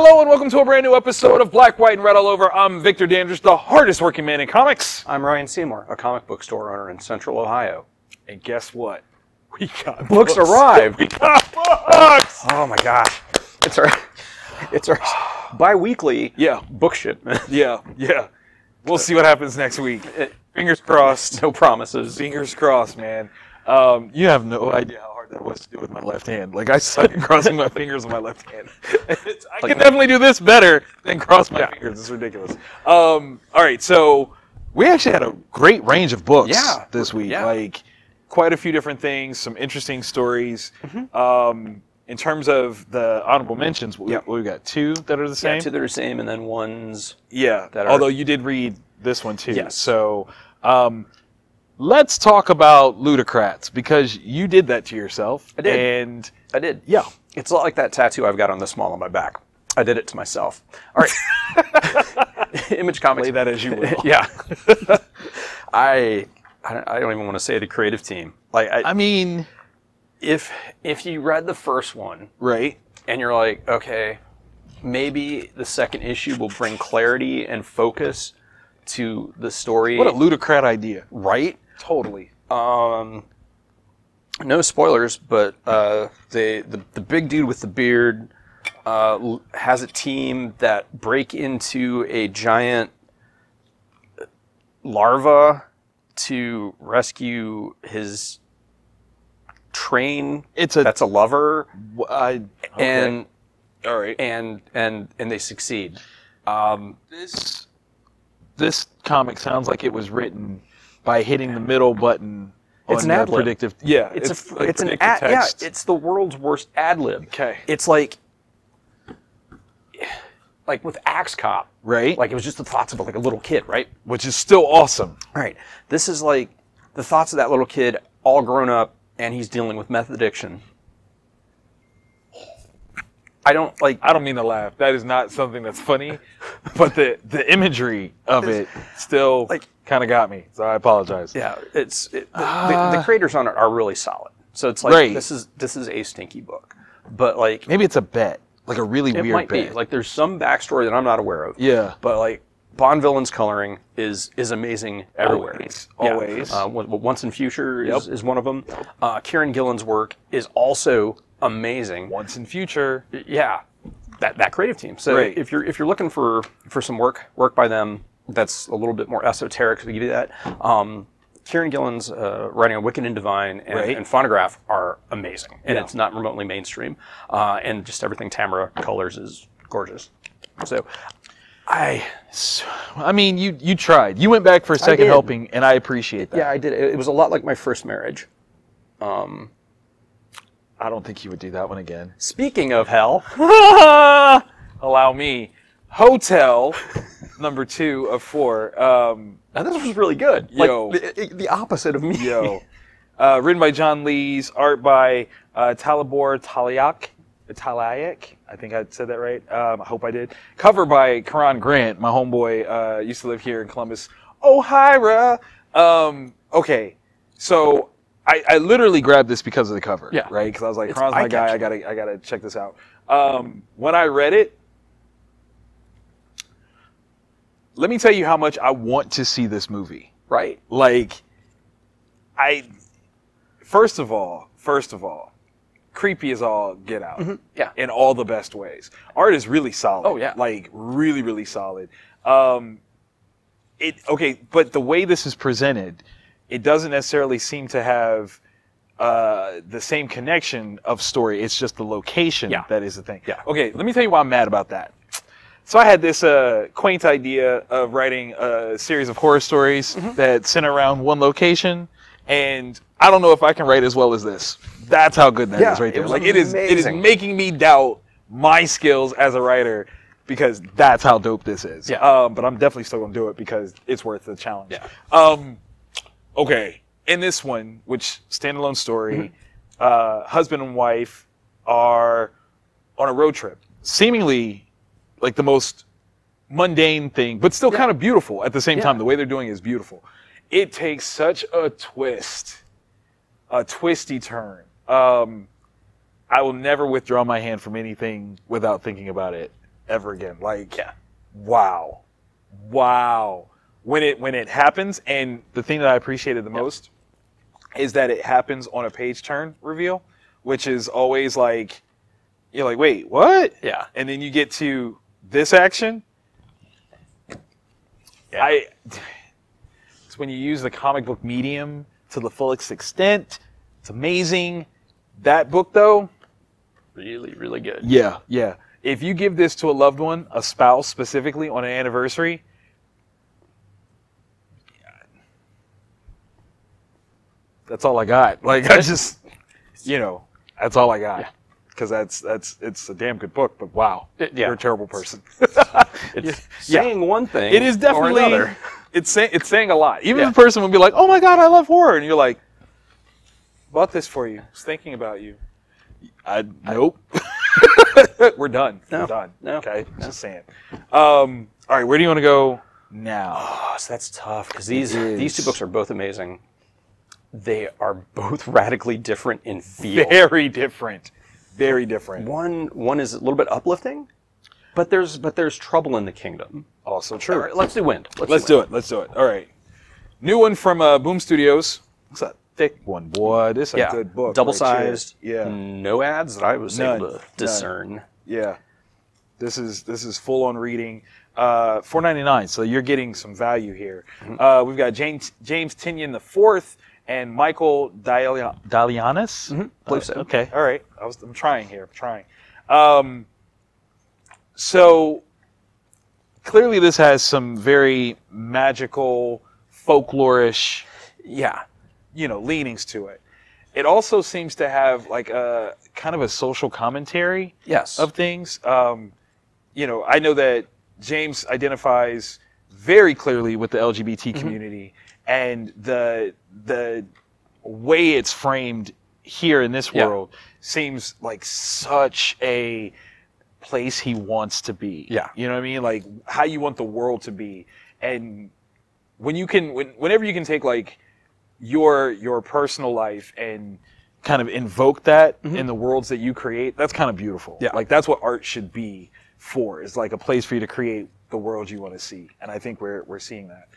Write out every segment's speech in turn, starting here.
Hello and welcome to a brand new episode of Black, White, and Red All Over. I'm Victor Dandridge, the hardest working man in comics. I'm Ryan Seymour, a comic book store owner in Central Ohio. And guess what? We got books arrived. We got books! Oh my gosh. It's our bi-weekly book shipment. Yeah. We'll see what happens next week. Fingers crossed. No promises. Fingers crossed, man. You have no idea how hard that was to do with my left hand. Like, I suck at crossing my fingers with my left hand. I can definitely do this better than cross my fingers. It's ridiculous. All right, so we actually had a great range of books this week. Yeah. Like, quite a few different things, some interesting stories. In terms of the honorable mentions, we've got two that are the same. Yeah, two that are the same, and then ones that are... Although you did read this one too. Yes. So let's talk about Ludocrats, because you did that to yourself. I did. And I did. Yeah. It's a lot like that tattoo I've got on the small on my back. I did it to myself. All right. Image Comics. Play that as you will. Yeah. I don't even want to say the creative team. Like, I mean... If you read the first one, right, and you're like, okay, maybe the second issue will bring clarity and focus to the story. What a Ludocrat idea, right? Totally. No spoilers, but the big dude with the beard has a team that break into a giant larva to rescue his train. That's a lover. And all right, and they succeed. This comic sounds like it was written by hitting the middle button. It's an ad lib. Predictive. Yeah, it's an ad. Yeah, it's the world's worst ad lib. Okay, it's like with Axe Cop, right? Like, it was just the thoughts of like a little kid, right? Which is still awesome. Right. This is like the thoughts of that little kid, all grown up. And he's dealing with meth addiction. I don't mean to laugh. That is not something that's funny, but the imagery of it still kind of got me. So I apologize. Yeah, the creators on it are really solid. So it's like this is a stinky book, but like maybe it's a bet, like a really weird bet. It might be. Like, there's some backstory that I'm not aware of. Yeah, but like Bond villain's coloring is amazing everywhere. Always. Once in Future is one of them. Kieran Gillen's work is also amazing. Once in Future. Yeah, that creative team. So if you're looking for some work by them that's a little bit more esoteric, to give you that. Kieran Gillen's writing on Wicked and Divine and Phonograph are amazing, and it's not remotely mainstream. And just everything Tamara colors is gorgeous. So. I mean, you tried. You went back for a second helping, and I appreciate that. Yeah, I did. It was a lot like my first marriage. I don't think you would do that one again. Speaking of hell, allow me. Hotell, number 2 of 4. Now this was really good. Yo. Like, the opposite of me. Yo. Written by John Lees, art by Talibor Taliak. I think I said that right. I hope I did. Cover by Karan Grant, my homeboy. Used to live here in Columbus, Ohio. Okay, so I literally grabbed this because of the cover, right? Because I was like, Karan's my guy. I gotta check this out. When I read it, let me tell you how much I want to see this movie. Right? Like, first of all. Creepy as all get out. Mm-hmm. Yeah. In all the best ways. Art is really solid. Oh, yeah. Like, really, really solid. But the way this is presented, it doesn't necessarily seem to have the same connection of story. It's just the location that is the thing. Yeah. Okay, let me tell you why I'm mad about that. So I had this quaint idea of writing a series of horror stories that center around one location, and I don't know if I can write as well as this. That's how good that is right there. Like, it is making me doubt my skills as a writer, because that's how dope this is. Yeah. But I'm definitely still gonna do it because it's worth the challenge. Yeah. Okay. In this one, which standalone story, husband and wife are on a road trip. Seemingly like the most mundane thing, but still kind of beautiful at the same time. The way they're doing it is beautiful. It takes such a twist, a twisty turn. I will never withdraw my hand from anything without thinking about it ever again. Like, wow. When it happens, and the thing that I appreciated the most is that it happens on a page turn reveal, which is always like, you're like, wait, what? Yeah. And then you get to this action. Yeah. It's when you use the comic book medium to the fullest extent. It's amazing. That book, though, really, really good. Yeah. If you give this to a loved one, a spouse specifically, on an anniversary, that's all I got. Like, I just, that's all I got. Because it's a damn good book, but wow, you're a terrible person. It's saying one thing. It is definitely or another. It's saying a lot. Even if a person would be like, "Oh my God, I love horror," and you're like, "Bought this for you. I was thinking about you." Nope. We're done. No. We're done. No. Okay, just saying. All right, where do you want to go now? Oh, so that's tough because these two books are both amazing. They are both radically different in feel. Very different. Very different. One is a little bit uplifting, but there's trouble in the kingdom. Also true. All right, let's do Wynd. Let's do it. All right. New one from Boom Studios. It's a thick one, boy. This is a good book. Double-sized. Right, No ads that I was able to discern. None. Yeah. This is full-on reading. $4.99. So you're getting some value here. Mm-hmm. We've got James Tinian IV and Michael Dalianis. Mm-hmm. Believe so. Okay. All right. I'm trying here. So clearly this has some very magical, folklorish, leanings to it. It also seems to have like a kind of a social commentary of things. I know that James identifies very clearly with the LGBT community, and the way it's framed here in this world seems like such a place he wants to be. Yeah. You know what I mean? Like how you want the world to be. And whenever you can take like your personal life and kind of invoke that in the worlds that you create, that's kind of beautiful. Yeah. Like that's what art should be for, is like a place for you to create the world you want to see. And I think we're seeing that.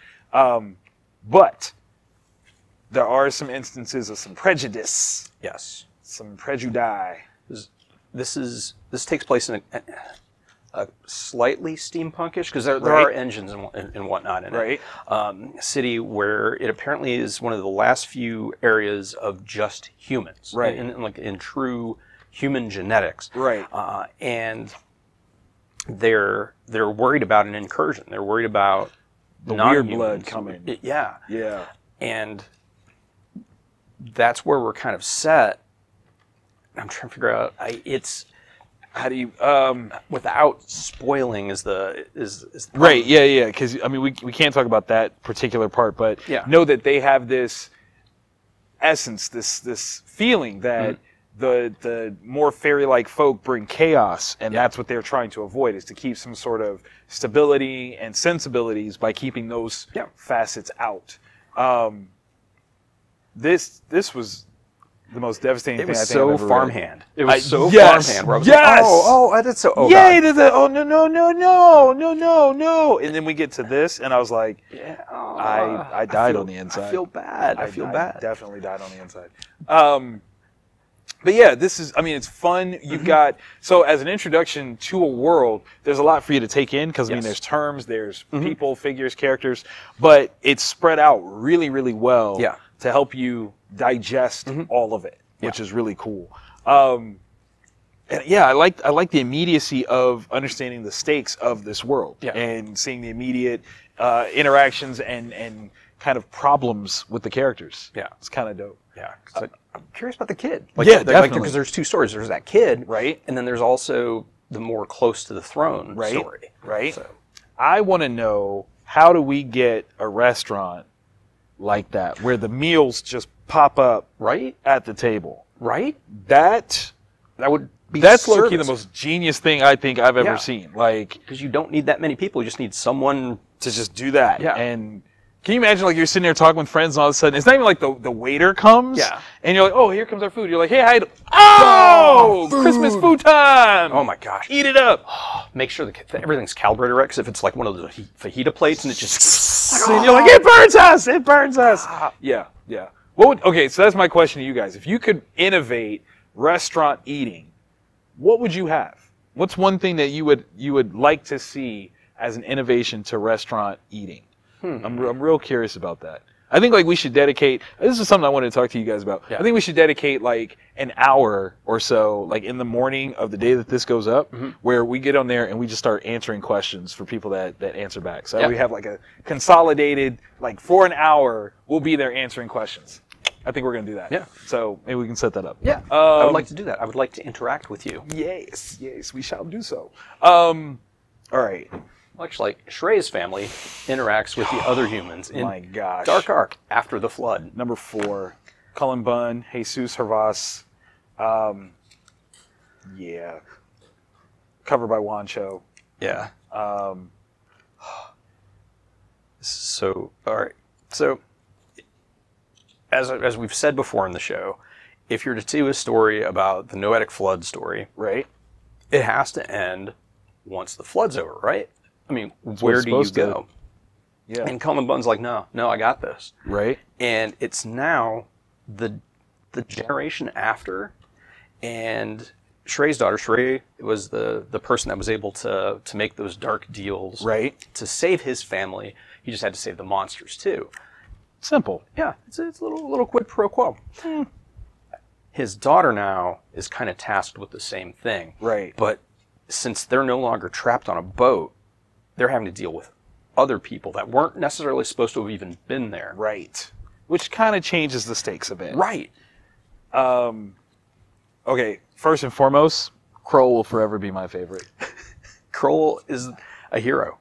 But there are some instances of some prejudice. Yes. Some prejudice. This takes place in a slightly steampunkish, because there are engines and whatnot in it. City where it apparently is one of the last few areas of just humans. Right. In true human genetics. Right. And they're worried about an incursion. They're worried about the weird blood coming. Yeah. And that's where we're kind of set. I'm trying to figure out how do you without spoiling is the right. Yeah. Because I mean we can't talk about that particular part, but know that they have this essence, this feeling that the more fairy-like folk bring chaos, and that's what they're trying to avoid, is to keep some sort of stability and sensibilities by keeping those facets out. This was the most devastating thing I think I've ever farmhand. read. It was so farmhand. Where I was like, that's so. No. And then we get to this, and I was like, I died on the inside. I feel bad. I definitely died on the inside. But yeah, it's fun. You've got, so as an introduction to a world, there's a lot for you to take in, because there's terms, there's people, figures, characters, but it's spread out really, really well to help you digest all of it, which is really cool. And I like the immediacy of understanding the stakes of this world and seeing the immediate interactions and kind of problems with the characters. Yeah, it's kind of dope. Yeah, I'm curious about the kid. Definitely. Because there's two stories. There's that kid, right, and then there's also the more close to the throne story, right. So I want to know, how do we get a restaurant like that where the meals just pop up at the table? Right. That would be low-key the most genius thing I think I've ever seen. Like, because you don't need that many people. You just need someone to just do that. Yeah. And Can you imagine, like, you're sitting there talking with friends, and all of a sudden, it's not even like the waiter comes, and you're like, oh, here comes our food. You're like, hey, Christmas food time! Oh my gosh. Eat it up! Make sure that everything's calibrated right, because if it's like one of the fajita plates, and it just... and you're like, it burns us! It burns us! Yeah. Okay, so that's my question to you guys. If you could innovate restaurant eating, what would you have? What's one thing that you would like to see as an innovation to restaurant eating? I'm real curious about that. I think like we should dedicate. This is something I wanted to talk to you guys about. Yeah. I think we should dedicate like an hour or so, like in the morning of the day that this goes up, where we get on there and we just start answering questions for people that answer back. So we have like a consolidated, like for an hour, we'll be there answering questions. I think we're going to do that. Yeah. So maybe we can set that up. Yeah. I would like to do that. I would like to interact with you. Yes, we shall do so. All right. Much like Shrey's family interacts with the other humans in Dark Ark After the Flood. Number 4, Cullen Bunn, Jesus Hervas. Covered by Wancho. Yeah. So, all right. So, as we've said before in the show, if you're to do a story about the Noetic Flood story, right, it has to end once the flood's over, right? I mean, where do you go? Yeah. And Cullen Bunn's like, no, I got this. Right. And it's now the generation after, and Shrey's daughter, Shrey, was the person that was able to make those dark deals. Right. To save his family. He just had to save the monsters, too. Simple. Yeah, it's a little quid pro quo. His daughter now is kind of tasked with the same thing. Right. But since they're no longer trapped on a boat, they're having to deal with other people that weren't necessarily supposed to have even been there. Right. Which kind of changes the stakes a bit. Right. Okay, first and foremost, Kroll will forever be my favorite. Kroll is a hero.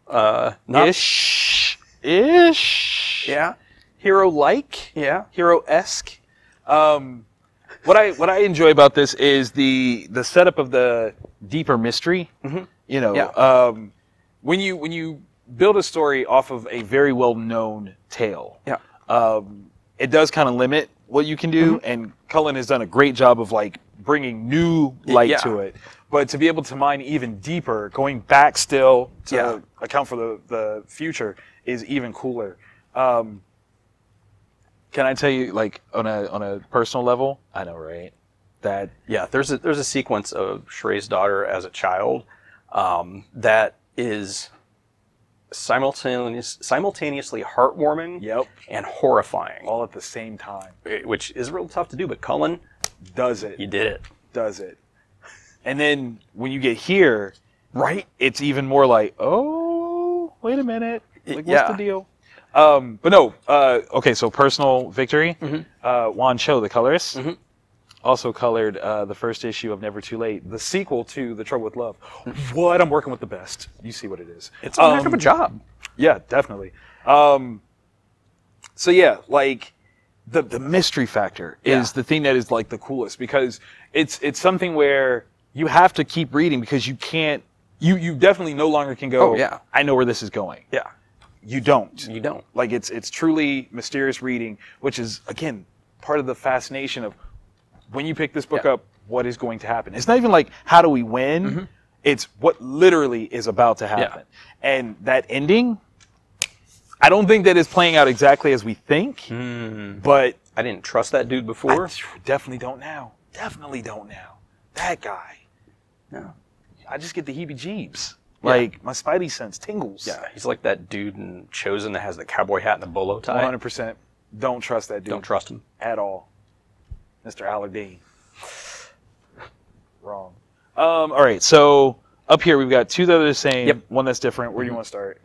Ish. Yeah. Hero-like. Yeah. Hero-esque. What I enjoy about this is the setup of the deeper mystery. You know, when you build a story off of a very well-known tale, it does kind of limit what you can do, and Cullen has done a great job of like bringing new light to it. But to be able to mine even deeper, going back still to account for the future, is even cooler. Can I tell you, like on a personal level? I know, right? That there's a sequence of Shrey's daughter as a child that is simultaneously heartwarming and horrifying, all at the same time, which is real tough to do. But Cullen does it. He did it. Does it. And then when you get here, right, it's even more like, oh, wait a minute, like what's the deal? But no, okay, so personal victory. Wan Cho, the colorist, also colored the first issue of Never Too Late, the sequel to The Trouble with Love. What? I'm working with the best. You see what it is. It's a heck of a job. Yeah, definitely. So yeah, like the mystery factor is the thing that is like the coolest, because it's something where you have to keep reading, because you can't, you definitely no longer can go, I know where this is going. Yeah. You don't. You don't. Like it's truly mysterious reading, which is again part of the fascination of when you pick this book up, what is going to happen. It's not even like how do we win? It's what literally is about to happen. And that ending, I don't think that is playing out exactly as we think. But I didn't trust that dude before. I definitely don't now. Definitely don't now. That guy. No. I just get the heebie-jeebs. Like, my spidey sense tingles. Yeah, he's like that dude in Chosen that has the cowboy hat and the bolo tie. 100%. Don't trust that dude. Don't trust him. At all. Mr. Aladdin. Wrong. All right, so up here we've got two that are the same, one that's different. Where do you want to start?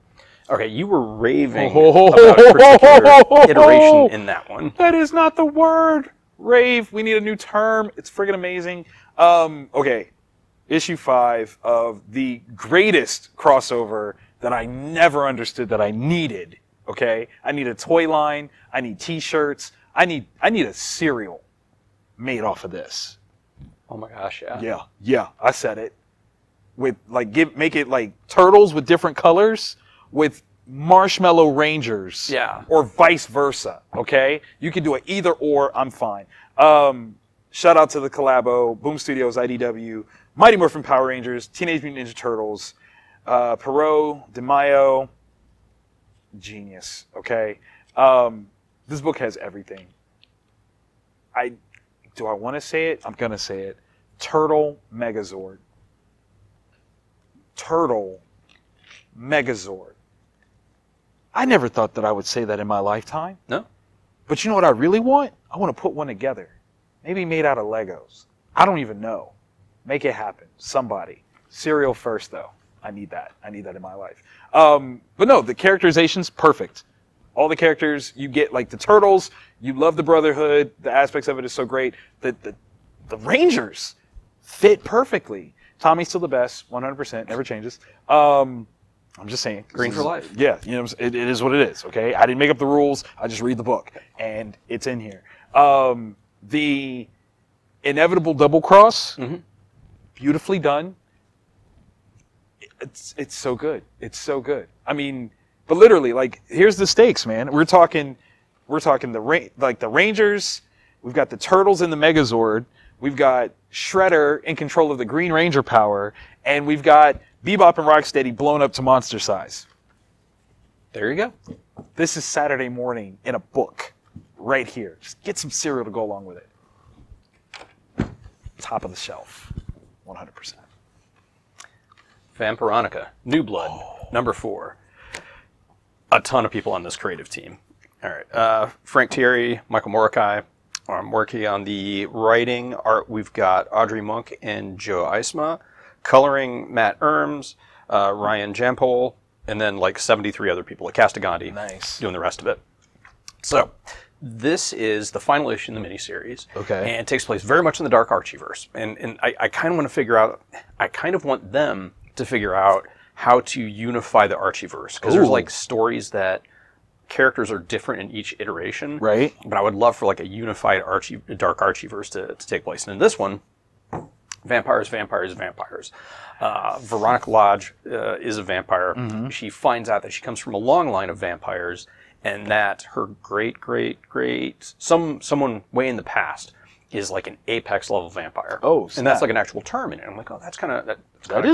Okay, you were raving about a particular iteration in that one. That is not the word. Rave. We need a new term. It's friggin' amazing. Okay. Issue 5 of the greatest crossover that I never understood that I needed. Okay? I need a toy line. I need t-shirts. I need a cereal made off of this. Oh my gosh, yeah. Yeah, I said it. With like make it like turtles with different colors with Marshmallow Rangers. Yeah. Or vice versa, okay? You can do it either or, I'm fine. Shout out to the collabo, Boom Studios, IDW, Mighty Morphin Power Rangers, Teenage Mutant Ninja Turtles, Perot, DeMaio, genius, okay? This book has everything. Do I want to say it? I'm going to say it. Turtle Megazord. Turtle Megazord. I never thought that I would say that in my lifetime. No. But you know what I really want? I want to put one together. Maybe made out of Legos. I don't even know. Make it happen. Somebody. Cereal first, though. I need that. I need that in my life. But no, the characterization's perfect. All the characters, you get like the Turtles, you love the Brotherhood, the aspects of it is so great. The Rangers fit perfectly. Tommy's still the best, 100%, never changes. I'm just saying. Green for life. Yeah, you know, it is what it is, okay? I didn't make up the rules, I just read the book, and it's in here. The inevitable double cross, beautifully done. It's so good. It's so good. I mean, but literally, like, here's the stakes, man. We're talking the Rangers. We've got the Turtles in the Megazord. We've got Shredder in control of the Green Ranger power, and we've got Bebop and Rocksteady blown up to monster size. There you go. This is Saturday morning in a book, right here. Just get some cereal to go along with it. Top of the shelf, 100%. Vampironica, New Blood, number 4. A ton of people on this creative team. All right, Frank Thierry, Michael Morokai. I'm working on the writing. Art, we've got Audrey Monk and Joe Eisma. Coloring, Matt Erms, Ryan Jampol, and then like 73 other people at Castagandi. Nice. Doing the rest of it. So, this is the final issue in the miniseries. Okay. And it takes place very much in the Dark Archieverse. And I kind of want to figure out, I kind of want them to figure out how to unify the Archieverse. Because there's like stories that characters are different in each iteration. Right. But I would love for like a unified Dark Archieverse to take place. And in this one, vampires. Veronica Lodge is a vampire. Mm-hmm. She finds out that she comes from a long line of vampires, and that her great someone way in the past is like an apex level vampire. Oh, snap. And that's like an actual term in it. I'm like, oh, that's kind of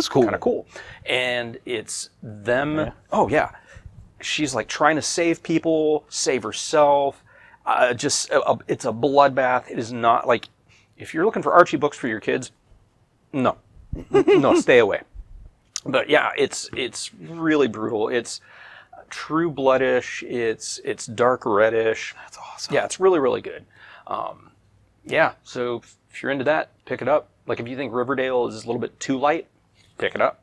cool. Kind of cool. And it's them. Yeah. Oh yeah, she's like trying to save people, save herself. It's a bloodbath. It is not like if you're looking for Archie books for your kids. No, stay away. But yeah, it's really brutal. It's True Bloodish. It's dark reddish. That's awesome. Yeah, it's really, really good. Yeah, so if you're into that, pick it up. Like if you think Riverdale is a little bit too light, pick it up.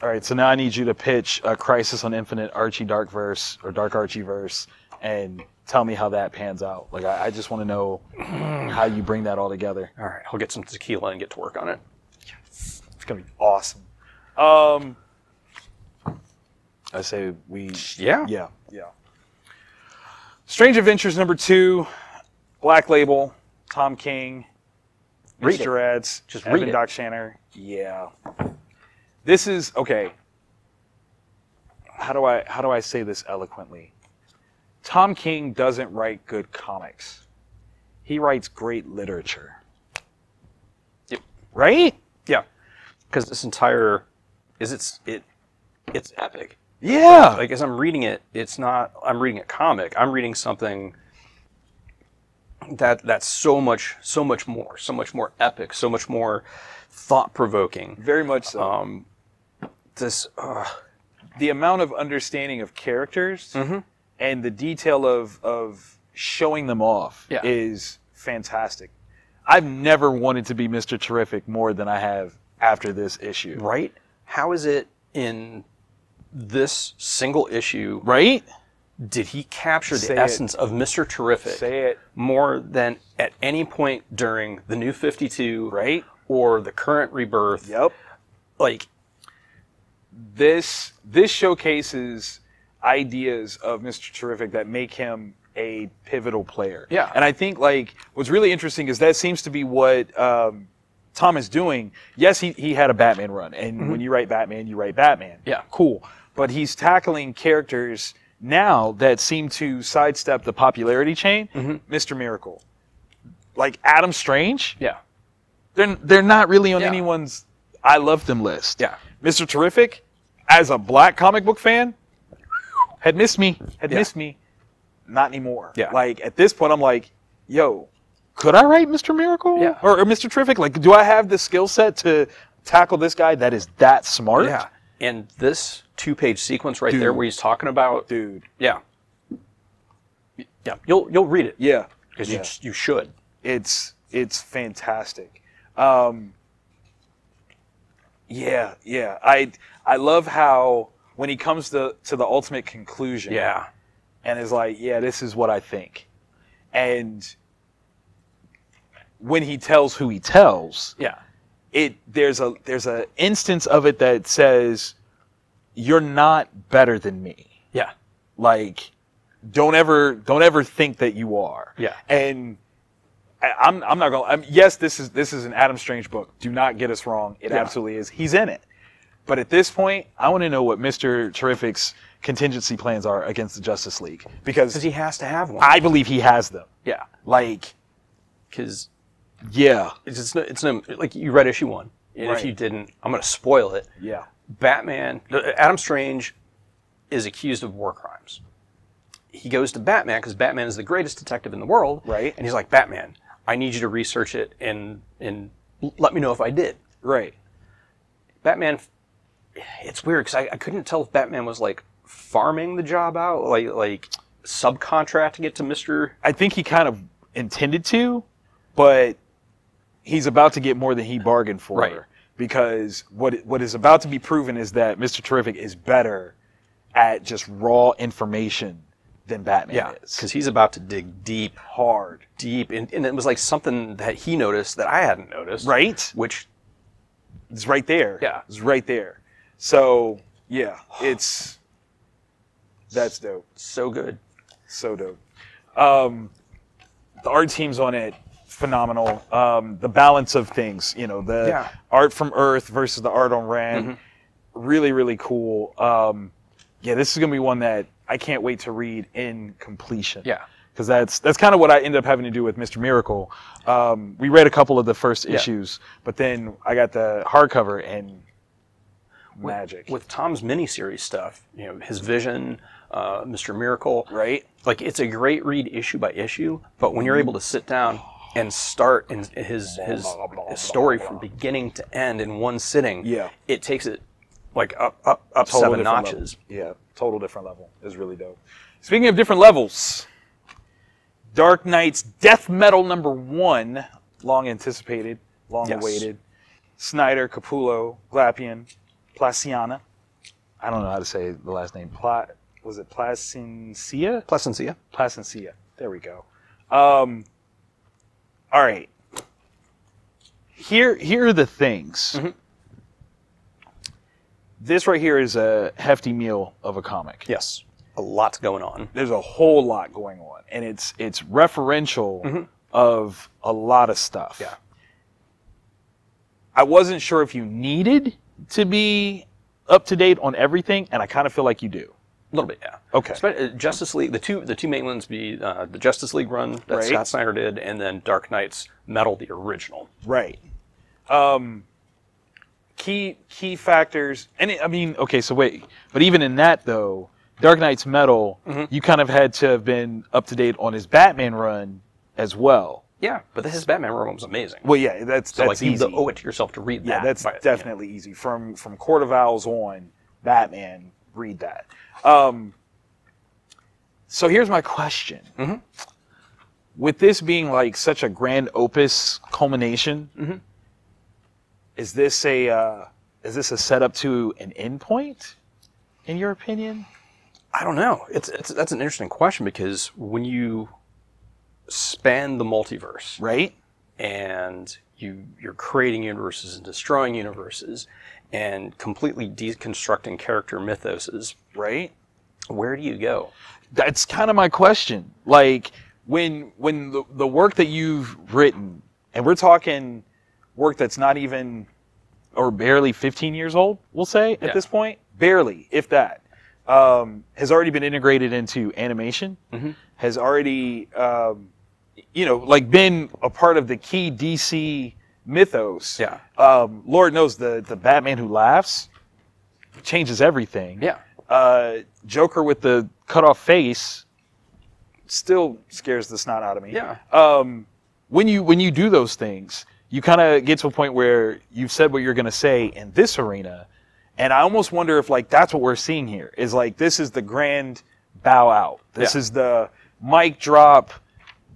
All right, so now I need you to pitch a Crisis on Infinite Archie Darkverse or Dark Archieverse, and tell me how that pans out. Like I just want to know how you bring that all together. All right, I'll get some tequila and get to work on it. Yes. It's gonna be awesome. I say we. Yeah. Strange Adventures #2, Black Label, Tom King, Read Mr. Ads, Just Evan read it. Doc Shanner. Yeah. This is okay. How do I say this eloquently? Tom King doesn't write good comics. He writes great literature. Yep. Right? Yeah. Because this entire it's epic. Yeah. Like as I'm reading it, I'm reading a comic. I'm reading something that's so much more epic, so much more thought-provoking. Very much so. The amount of understanding of characters and the detail of showing them off is fantastic. I've never wanted to be Mr. Terrific more than I have after this issue. Right? How is it in this single issue? Right? Did he capture the essence of Mr. Terrific? Say it. More than at any point during the New 52, right? Or the current Rebirth. Yep. Like this showcases ideas of Mr. Terrific that make him a pivotal player. Yeah. And I think like what's really interesting is that seems to be what Tom is doing. Yes, he had a Batman run, and when you write Batman, you write Batman. Yeah. Cool. but he's tackling characters now that seem to sidestep the popularity chain. Mr. Miracle, like Adam Strange. Yeah. They're not really on anyone's I love them list. Yeah. Mr. Terrific, as a black comic book fan, had missed me. Not anymore. Yeah. Like, at this point, I'm like, yo, could I write Mr. Miracle? Yeah. Or Mr. Terrific? Like, do I have the skill set to tackle this guy that is that smart? Yeah. And this 2-page sequence right there where he's talking about... Dude. Yeah. Yeah. You'll read it. Yeah. Because you should. It's fantastic. Yeah. I love how when he comes to the ultimate conclusion. Yeah. And is like, yeah, this is what I think. And when he tells who he tells, there's a instance of it that says, you're not better than me. Yeah. Like, don't ever think that you are. Yeah. And I'm not gonna. Yes, this is an Adam Strange book. Do not get us wrong. It absolutely is. He's in it. But at this point, I want to know what Mr. Terrific's contingency plans are against the Justice League, because he has to have one. I believe he has them. Yeah. Like, because it's no, like, you read issue 1, and right. if you didn't, I'm going to spoil it. Yeah. Adam Strange is accused of war crimes. He goes to Batman because Batman is the greatest detective in the world. Right. And he's like, Batman, I need you to research it and let me know if I did. Right. Batman, it's weird because I couldn't tell if Batman was like farming the job out, like subcontracting it to Mr. I think he kind of intended to, but he's about to get more than he bargained for. Right. Because what is about to be proven is that Mr. Terrific is better at just raw information than Batman is. Because he's about to dig deep. And it was like something that he noticed that I hadn't noticed. Right. Which is right there. Yeah. It's right there. So, yeah, that's dope. So good. So dope. The art team's on it, phenomenal. The balance of things, the art from Earth versus the art on Rand, really, really cool. This is going to be one that I can't wait to read in completion. Yeah. Because that's kind of what I ended up having to do with Mr. Miracle. We read a couple of the first issues, but then I got the hardcover and magic. With Tom's miniseries stuff, his Vision, Mr. Miracle. Right. Like, it's a great read issue by issue, but when you're able to sit down and start in his story from beginning to end in one sitting, it takes it like up 7 notches. Level. Yeah, total different level. It's really dope. Speaking of different levels, Dark Knight's Death Metal #1, long anticipated, long awaited. Snyder, Capullo, Glapian, Placiana. I don't know how to say the last name. Was it Placencia? Placencia. There we go. All right. Here are the things. This right here is a hefty meal of a comic. Yes. A lot going on. There's a whole lot going on. And it's referential of a lot of stuff. Yeah. I wasn't sure if you needed to be up to date on everything, and I kind of feel like you do. A little bit, yeah. Okay. Justice League, the two main ones be the Justice League run that Scott Snyder did, and then Dark Knight's Metal, the original. Right. Key factors, and but even in that though, Dark Knight's Metal, you kind of had to have been up to date on his Batman run as well. Yeah, but his Batman run was amazing. Well, yeah, that's easy. You owe it to yourself to read that. Yeah, that's definitely easy. From Court of Owls on, Batman, read that. So here's my question. With this being like such a grand opus culmination, is this a setup to an end point, in your opinion? I don't know. That's an interesting question, because when you span the multiverse, right, and you're creating universes and destroying universes and completely deconstructing character mythoses, right, where do you go? That's kind of my question. Like, when the work that you've written, and we're talking work that's not even or barely 15 years old, we'll say, at this point, barely, if that. has already been integrated into animation, has already, like been a part of the key DC mythos. Yeah. Lord knows the Batman who laughs changes everything. Yeah. Joker with the cut off face still scares the snot out of me. Yeah. When you do those things, you kind of get to a point where you've said what you're going to say in this arena. And I almost wonder if like that's what we're seeing here is like this is the grand bow out. This is the mic drop,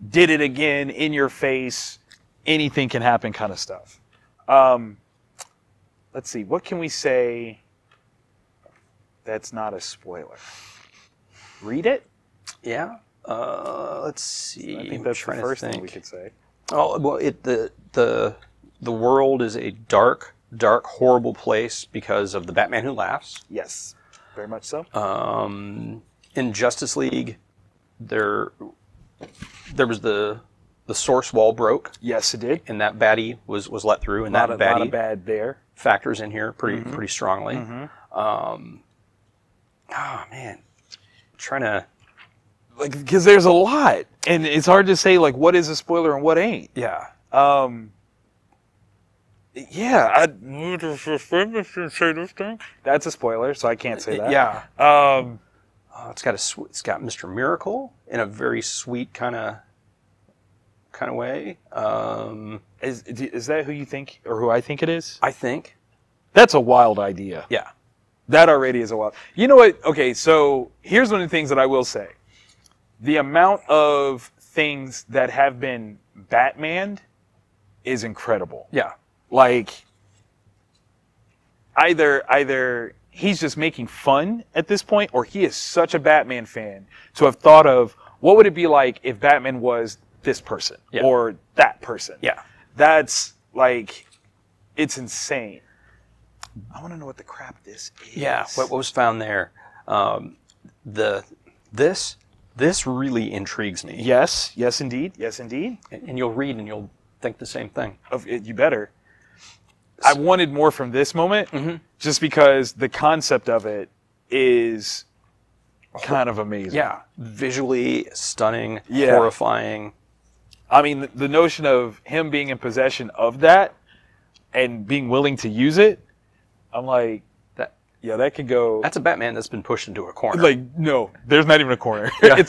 did it again in your face, anything can happen kind of stuff. Let's see, what can we say that's not a spoiler? Read it? Yeah. Let's see. I think that's the first thing we could say. Oh well, the world is a dark, horrible place because of the Batman Who Laughs. Yes, very much so. In Justice League, there was the source wall broke. Yes, it did. And that baddie was let through, and that baddie not a bad there factors in here pretty strongly. Oh man, I'm trying to. Like, because there's a lot, and it's hard to say like what is a spoiler and what ain't. Yeah. Yeah. That's a spoiler, so I can't say that. Yeah. It's got Mr. Miracle in a very sweet kind of way. Is that who you think, or who I think it is? I think that's a wild idea. Yeah. That already is a wild. You know what? Okay, so here's one of the things that I will say. The amount of things that have been Batmaned is incredible. Yeah. Like, either he's just making fun at this point, or he is such a Batman fan to have thought of what would it be like if Batman was this person or that person. Yeah. That's like, it's insane. I want to know what the crap this is. Yeah. What was found there? This really intrigues me. Yes. Yes, indeed. Yes, indeed. And you'll read and you'll think the same thing. You better. I wanted more from this moment, just because the concept of it is kind of amazing. Yeah, visually stunning, horrifying. I mean, the notion of him being in possession of that and being willing to use it, I'm like, that could go. That's a Batman that's been pushed into a corner. Like, no, there's not even a corner. Yeah.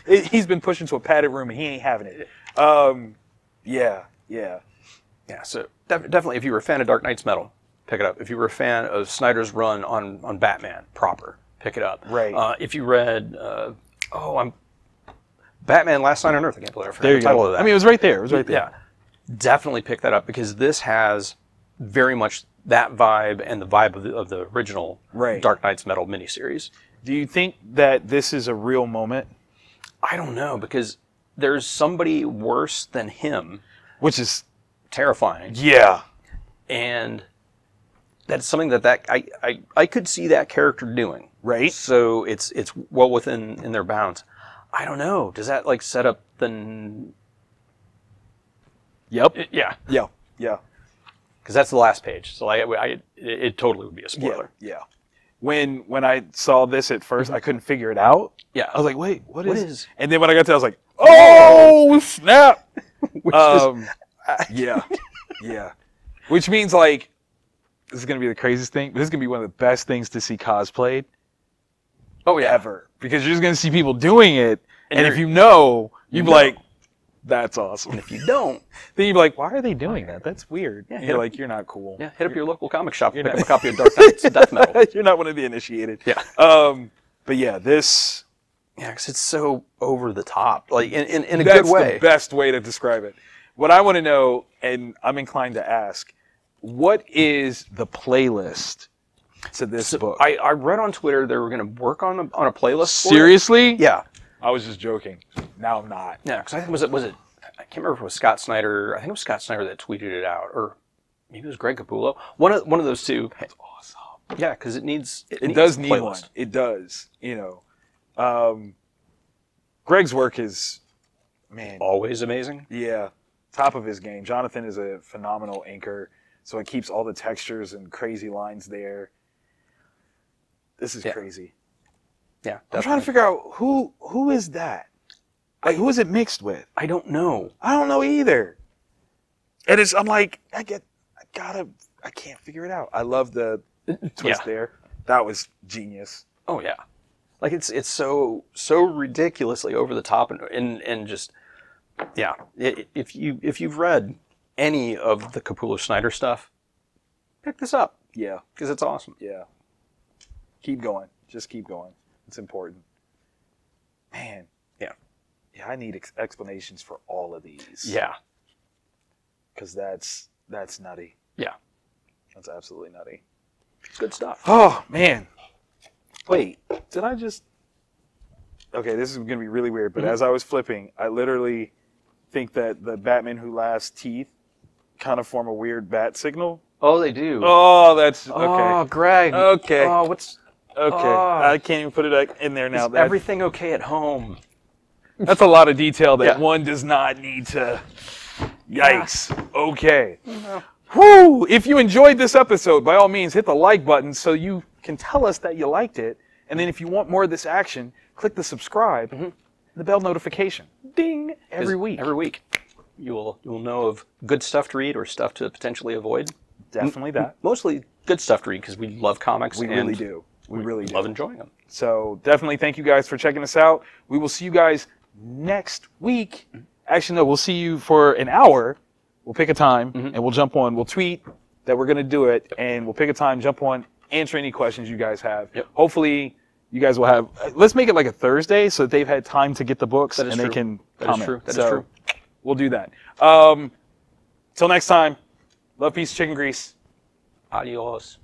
He's been pushed into a padded room and he ain't having it. Yeah. So definitely, if you were a fan of Dark Knight's Metal, pick it up. If you were a fan of Snyder's run on Batman proper, pick it up. Right. If you read, Batman: Last Night on Earth, I can't believe I forgot the title of that. I mean, it was right there. Yeah. Definitely pick that up because this has very much that vibe and the vibe of the original Dark Knight's Metal miniseries. Do you think that this is a real moment? I don't know, because there's somebody worse than him, which is terrifying. Yeah. And that's something that I could see that character doing. Right. So it's well within their bounds. I don't know. Does that like set up the? Yep. Yeah. Because that's the last page, so it totally would be a spoiler. Yeah. When I saw this at first, I couldn't figure it out. Yeah. I was like, wait, what is? It? And then when I got to it, I was like, oh, snap! Yeah. Which means like this is gonna be the craziest thing, but this is gonna be one of the best things to see cosplayed. Oh yeah. Ever, because you're just gonna see people doing it, and if you know, you'd be like, that's awesome. And if you don't, then you'd be like, why are they doing that? That's weird. Yeah, you're like, you're not cool. Yeah, hit up your local comic shop and pick up a copy of Dark Knight's Death Metal. You're not one of the initiated. Yeah. But yeah, this. Yeah, because it's so over the top, like in a good way. That's the best way to describe it. What I want to know, and I'm inclined to ask, what is the playlist to this book? I read on Twitter they were going to work on a playlist. Seriously? Yeah. I was just joking. Now I'm not. Yeah, because I think was it I can't remember if it was Scott Snyder. I think it was Scott Snyder that tweeted it out, or maybe it was Greg Capullo. One of those two. That's awesome. Yeah, because it does need one. It does. Greg's work is, man, always amazing. Yeah, top of his game. Jonathan is a phenomenal inker, so it keeps all the textures and crazy lines there. This is crazy. Yeah, I'm trying to figure out who is that? Like, who is it mixed with? I don't know. I don't know either. And I'm like, I can't figure it out. I love the twist there. That was genius. Oh yeah, like it's so ridiculously over the top and just if you've read any of the Capullo Snyder stuff, pick this up. Yeah, because it's awesome. Yeah, keep going. Just keep going. It's important. Man. Yeah, I need explanations for all of these. Yeah. Because that's nutty. Yeah. That's absolutely nutty. Good stuff. Oh, man. Wait, did I just... Okay, this is going to be really weird, but as I was flipping, I literally think that the Batman Who Laughs teeth kind of form a weird bat signal. Oh, they do. Oh, that's... Okay. Oh, Greg. Okay. Oh, what's... Okay. I can't even put it in there now. Is everything okay at home? That's a lot of detail that one does not need to... Yikes. Yeah. Okay. No. Whew! If you enjoyed this episode, by all means, hit the like button so you can tell us that you liked it. And then if you want more of this action, click the subscribe and the bell notification. Ding! Every week. Every week. You'll know of good stuff to read or stuff to potentially avoid. Definitely that. Mostly good stuff to read because we love comics. We really do. We really do. Love enjoying them. So definitely thank you guys for checking us out. We will see you guys next week. Actually, no, we'll see you for an hour. We'll pick a time and we'll jump on. We'll tweet that we're going to do it and we'll pick a time, jump on, answer any questions you guys have. Yep. Hopefully, you guys will have. Let's make it like a Thursday so that they've had time to get the books and they can comment. That is true. We'll do that. Till next time, love, peace, chicken grease. Adios.